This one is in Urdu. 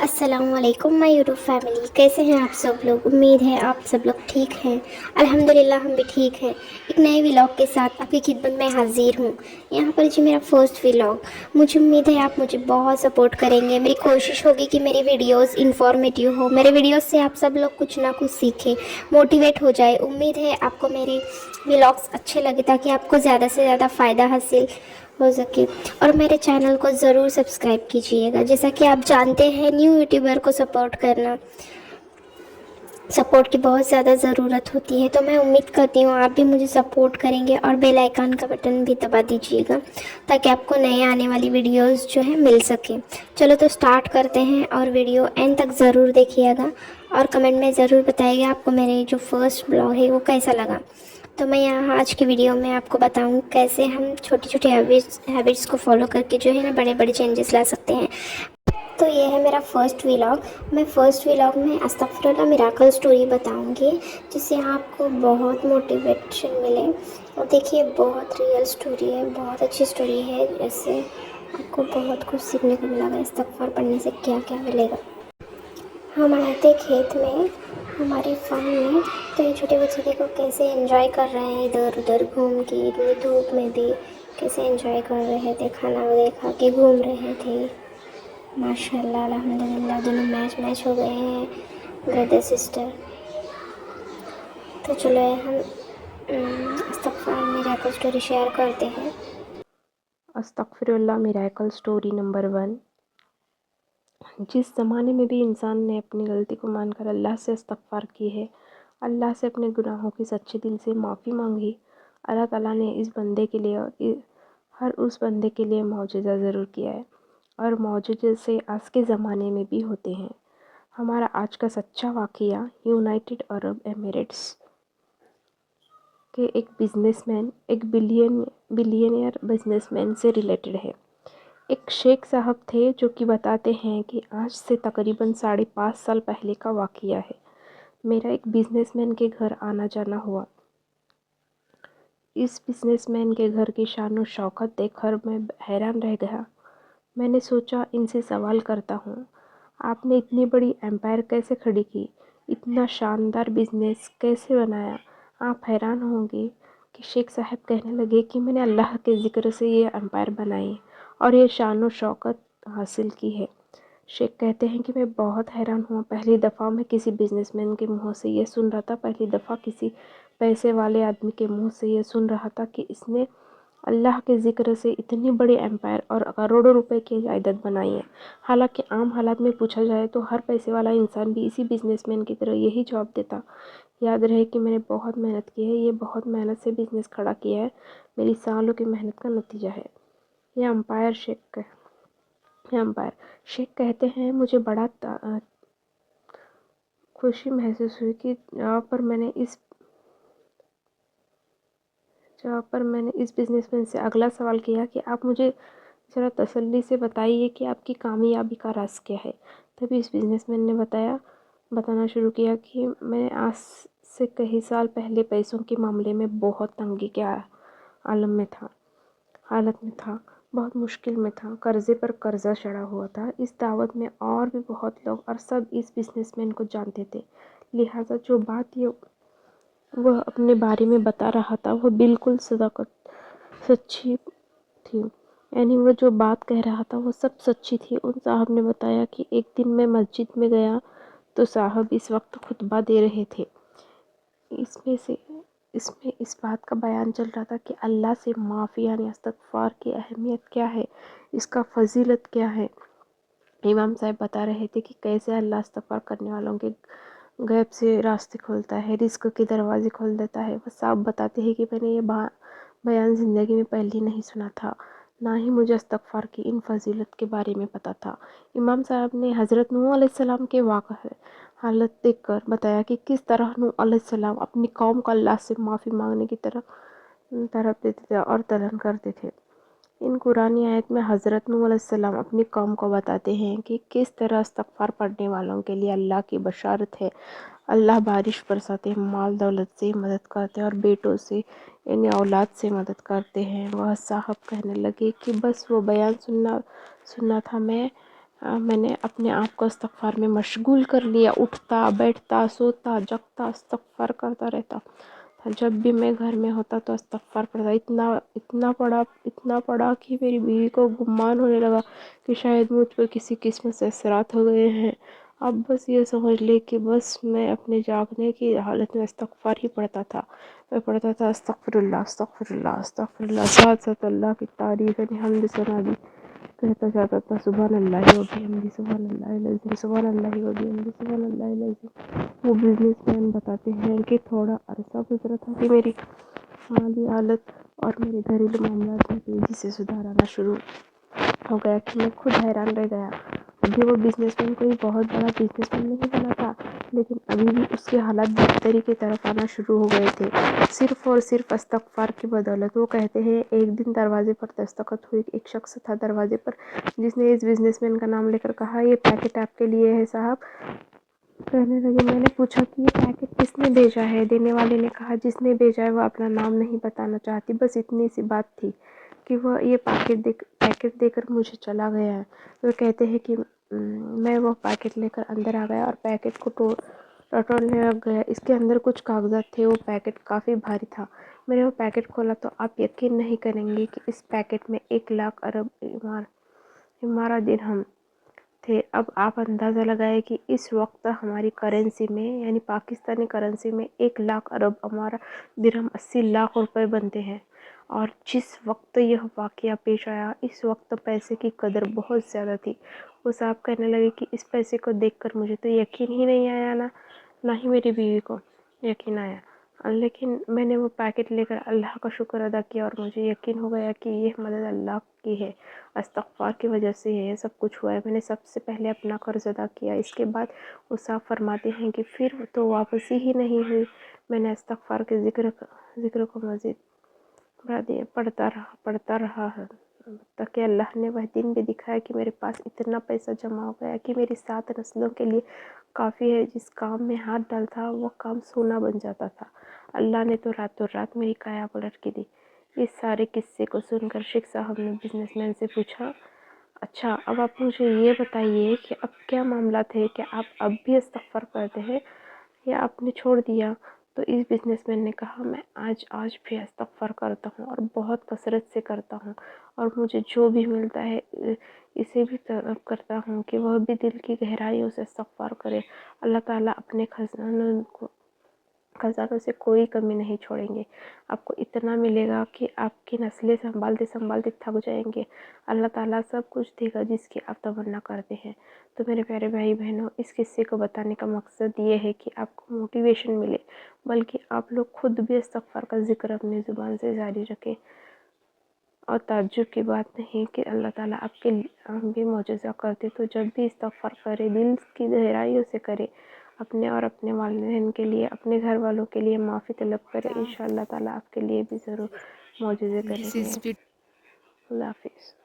السلام علیکم مائی یوٹیوب فیملی، کیسے ہیں آپ سب لوگ؟ امید ہے آپ سب لوگ ٹھیک ہیں۔ الحمدللہ ہم بھی ٹھیک ہیں۔ ایک نئے ولاگ کے ساتھ آپ کی خدمت میں حاضر ہوں۔ یہاں پر میرا فرسٹ ولاگ، مجھے امید ہے آپ مجھے بہت سپورٹ کریں گے۔ میری کوشش ہوگی کہ میری ویڈیوز انفارمیٹیو ہو، میرے ویڈیوز سے آپ سب لوگ کچھ نہ کچھ سیکھیں، موٹیویٹ ہو جائے۔ امید ہے آپ کو میرے ولاگس اچھے لگے تاکہ آپ کو زیادہ سے زیادہ فائدہ حاصل ہو سکے، اور میرے چینل کو ضرور سبسکرائب کیجئے گا۔ جیسا کہ آپ جانتے ہیں، نیو یوٹیوبر کو سپورٹ کی بہت زیادہ ضرورت ہوتی ہے، تو میں امید کرتی ہوں آپ بھی مجھے سپورٹ کریں گے، اور بیل آئیکن کا بٹن بھی دبا دیجئے گا تاکہ آپ کو نئے آنے والی ویڈیوز جو ہیں مل سکیں۔ چلو تو سٹارٹ کرتے ہیں، اور ویڈیو اینڈ تک ضرور دیکھیے گا، اور کمنٹ میں ضرور بتائیے گا آپ کو میرے جو فرسٹ بلاگ ہے وہ کیسا لگا۔ تو میں یہاں آج کی ویڈیو میں آپ کو بتاؤں کیسے ہم چھوٹی چھوٹی ہیبٹس کو فالو کر کے جو ہے نا بڑے بڑے چینجز لا سکتے ہیں۔ تو یہ ہے میرا فرسٹ ولاگ۔ میں فرسٹ ولاگ میں استغفراللہ میراکل سٹوری بتاؤں گی، جس سے آپ کو بہت موٹیویشن ملے۔ اور دیکھیے، بہت ریئل سٹوری ہے، بہت اچھی سٹوری ہے، جیسے آپ کو بہت کچھ سیکھنے کو ملا گا۔ استغفار پڑھنے سے کیا کیا ملے گا۔ ہم آئے تھے کھیت میں، ہمارے فارم میں، تو یہ چھوٹے بچے دیکھو کیسے انجوائے کر رہے ہیں، ادھر ادھر گھوم کے، اتنی دھوپ میں بھی کیسے انجوائے کر رہے تھے، کھانا وغیرہ کھا کے گھوم رہے تھے۔ ماشاء اللہ، الحمدللہ، دونوں میچ ہو گئے ہیں، بردر سسٹر۔ تو چلو ہم استغفار میراکل سٹوری شیئر کرتے ہیں۔ استغفراللہ میراکل سٹوری نمبر 1۔ جس زمانے میں بھی انسان نے اپنی غلطی کو مان کر اللہ سے استغفار کی ہے، اللہ سے اپنے گناہوں کی سچے دل سے معافی مانگی، اللہ تعالیٰ نے اس بندے کے لیے ہر اس بندے کے لیے معجزہ ضرور کیا ہے، اور معجزے سے آج کے زمانے میں بھی ہوتے ہیں۔ ہمارا آج کا سچا واقعہ یونائٹڈ عرب ایمریٹس کے ایک بزنس مین، ایک بلینئر بزنس مین سے ریلیٹڈ ہے۔ ایک شیخ صاحب تھے جو کہ بتاتے ہیں کہ آج سے تقریباً 5.5 سال پہلے کا واقعہ ہے۔ میرا ایک بزنس مین کے گھر آنا جانا ہوا۔ اس بزنس مین کے گھر کی شان و شوکت دیکھ کر میں حیران رہ گیا۔ میں نے سوچا ان سے سوال کرتا ہوں، آپ نے اتنی بڑی امپائر کیسے کھڑی کی، اتنا شاندار بزنس کیسے بنایا؟ آپ حیران ہوں گے کہ شیخ صاحب کہنے لگے کہ میں نے اللہ کے ذکر سے یہ امپائر بنائی اور یہ شان و شوکت حاصل کی ہے۔ شیخ کہتے ہیں کہ میں بہت حیران ہوا۔ پہلی دفعہ میں کسی بزنس مین کے منہ سے یہ سن رہا تھا، پہلی دفعہ کسی پیسے والے آدمی کے منہ سے یہ سن رہا تھا کہ اس نے اللہ کے ذکر سے اتنی بڑی امپائر اور کروڑوں روپے کی جائیداد بنائی ہے۔ حالانکہ عام حالات میں پوچھا جائے تو ہر پیسے والا انسان بھی اسی بزنس مین کی طرح یہی جواب دیتا، یاد رہے کہ میں نے بہت محنت کی ہے، یہ بہت محنت سے بزنس کھڑا کیا ہے، میری سالوں کی محنت کا نتیجہ ہے۔ یہ امپائر شیخ کہتے ہیں، مجھے بڑا خوشی محسوس ہوئی کہ جہاں پر میں نے اس بزنس مین سے اگلا سوال کیا کہ آپ مجھے ذرا تسلی سے بتائیے کہ آپ کی کامیابی کا راز کیا ہے۔ تبھی اس بزنس مین نے بتانا شروع کیا کہ میں آج سے کئی سال پہلے پیسوں کے معاملے میں بہت تنگی کے حالت میں تھا، بہت مشکل میں تھا، قرضے پر قرضہ چڑھا ہوا تھا۔ اس دعوت میں اور بھی بہت لوگ اور سب اس بزنس مین کو جانتے تھے، لہٰذا جو بات وہ اپنے بارے میں بتا رہا تھا وہ بالکل سچی تھی، یعنی وہ جو بات کہہ رہا تھا وہ سب سچی تھی۔ ان صاحب نے بتایا کہ ایک دن میں مسجد میں گیا تو صاحب اس وقت خطبہ دے رہے تھے۔ اس میں اس بات کا بیان چل رہا تھا کہ اللہ سے معافی یعنی استغفار کی اہمیت کیا ہے، اس کا فضیلت کیا ہے۔ امام صاحب بتا رہے تھے کہ کیسے اللہ استغفار کرنے والوں کے غیب سے راستے کھولتا ہے، رزق کے دروازے کھول دیتا ہے۔ وہ صاحب بتاتے ہیں کہ میں نے یہ بیان زندگی میں پہلے نہیں سنا تھا، نہ ہی مجھے استغفار کی ان فضیلت کے بارے میں پتا تھا۔ امام صاحب نے حضرت نوح علیہ السلام کے واقعہ حالت دیکھ کر بتایا کہ کس طرح نوح علیہ السلام اپنی قوم کو اللہ سے معافی مانگنے کی طرف دیتے تھے اور طلب کرتے تھے۔ ان قرآنی آیت میں حضرت نوح علیہ السلام اپنی قوم کو بتاتے ہیں کہ کس طرح استغفار پڑھنے والوں کے لیے اللہ کی بشارت ہے۔ اللہ بارش برساتے ہیں، مال دولت سے مدد کرتے ہیں اور بیٹوں سے یعنی اولاد سے مدد کرتے ہیں۔ وہ صاحب کہنے لگے کہ بس وہ بیان سننا تھا، میں میں نے اپنے آپ کو استغفار میں مشغول کر لیا، اٹھتا بیٹھتا سوتا جگتا استغفار کرتا رہتا تھا۔ جب بھی میں گھر میں ہوتا تو استغفار پڑھتا، اتنا پڑا کہ میری بیوی کو گمان ہونے لگا کہ شاید مجھ پر کسی قسم سے اثرات ہو گئے ہیں۔ اب بس یہ سمجھ لے کہ بس میں اپنے جاگنے کی حالت میں استغفار ہی پڑھتا تھا۔ میں پڑھتا تھا استغفر اللہ استغفر اللہ استغفر اللہ، ساتھ ساتھ اللہ کی تعریف یعنی حمد ثنا بھی کہتا جاتا تھا، سبحان اللہ و بحمدہ سبحان اللہ العظیم سبحان اللہ و بحمدہ سبحان اللہ العظیم۔ وہ بزنس مین بتاتے ہیں کہ تھوڑا عرصہ گزرا تھا کہ میری مالی حالت اور میرے گھریلو معاملات میں تیزی سے سدھار آنا شروع ہو گیا کہ میں خود حیران رہ گیا۔ ابھی وہ بزنس مین کوئی بہت بڑا بزنس مین نہیں بنا تھا، لیکن ابھی بھی اس کے حالات بہتری کی طرف آنا شروع ہو گئے تھے، صرف اور صرف استغفار کی بدولت۔ وہ کہتے ہیں ایک دن دروازے پر دستخط ہوئی، ایک شخص تھا دروازے پر جس نے اس بزنس مین کا نام لے کر کہا، یہ پیکٹ آپ کے لیے ہے صاحب۔ کہنے لگے، میں نے پوچھا کہ یہ پیکٹ کس نے بھیجا ہے؟ دینے والے نے کہا، جس نے بھیجا ہے وہ اپنا نام نہیں بتانا چاہتی، بس اتنی سی بات تھی کہ وہ یہ پیکٹ دے کر مجھے چلا گیا ہے۔ وہ کہتے ہیں کہ میں وہ پیکٹ لے کر اندر آ گیا اور پیکٹ کو ٹٹولنے لگ گیا۔ اس کے اندر کچھ کاغذات تھے، وہ پیکٹ کافی بھاری تھا۔ میں نے وہ پیکٹ کھولا تو آپ یقین نہیں کریں گے کہ اس پیکٹ میں 1,00,000 ارب امارہ درہم تھے۔ اب آپ اندازہ لگائیں کہ اس وقت ہماری کرنسی میں یعنی پاکستانی کرنسی میں 1,00,000 ارب امارہ درہم 80 لاکھ روپے بنتے ہیں۔ اور جس وقت یہ واقعہ پیش آیا اس وقت پیسے کی قدر بہت زیادہ تھی۔ وہ صاحب کہنے لگے کہ اس پیسے کو دیکھ کر مجھے تو یقین ہی نہیں آیا، نہ ہی میری بیوی کو یقین آیا، لیکن میں نے وہ پیکٹ لے کر اللہ کا شکر ادا کیا اور مجھے یقین ہو گیا کہ یہ مدد اللہ کی ہے، استغفار کی وجہ سے یہ سب کچھ ہوا ہے۔ میں نے سب سے پہلے اپنا قرض ادا کیا۔ اس کے بعد وہ صاحب فرماتے ہیں کہ پھر تو واپسی ہی نہیں ہوئی۔ میں نے استغفار کے ذکر کو مزید پڑھتا رہا تاکہ اللہ نے وہ دن بھی دکھایا کہ میرے پاس اتنا پیسہ جمع ہو گیا کہ میری 7 نسلوں کے لیے کافی ہے۔ جس کام میں ہاتھ ڈالتا وہ کام سونا بن جاتا تھا۔ اللہ نے تو راتوں رات میری کایا پلٹ کے دی۔ اس سارے قصے کو سن کر شیخ صاحب نے بزنس مین سے پوچھا، اچھا اب آپ مجھے یہ بتائیے کہ اب کیا معاملات ہے، کہ آپ اب بھی استغفار کرتے ہیں یا آپ نے چھوڑ دیا؟ تو اس بزنس مین نے کہا، میں آج بھی استغفار کرتا ہوں اور بہت کثرت سے کرتا ہوں، اور مجھے جو بھی ملتا ہے اسے بھی طلب کرتا ہوں کہ وہ بھی دل کی گہرائیوں سے استغفار کرے۔ اللہ تعالیٰ اپنے خزانوں سے کوئی کمی نہیں چھوڑیں گے۔ آپ کو اتنا ملے گا کہ آپ کی نسلیں سنبھالتے تھک جائیں گے۔ اللہ تعالیٰ سب کچھ دے گا جس کی آپ تمنا کرتے ہیں۔ تو میرے پیارے بھائی بہنوں، اس قصے کو بتانے کا مقصد یہ ہے کہ آپ کو موٹیویشن ملے، بلکہ آپ لوگ خود بھی استغفار کا ذکر اپنی زبان سے جاری رکھیں۔ اور تعجب کی بات نہیں کہ اللہ تعالیٰ آپ کے بھی معجزہ کرتے، تو جب بھی استغفار کرے دل کی گہرائیوں سے کرے، اپنے اور اپنے والدین کے لیے، اپنے گھر والوں کے لیے معافی طلب کرے، انشاءاللہ تعالیٰ آپ کے لیے بھی ضرور معجزے کریں گے۔ اللہ حافظ۔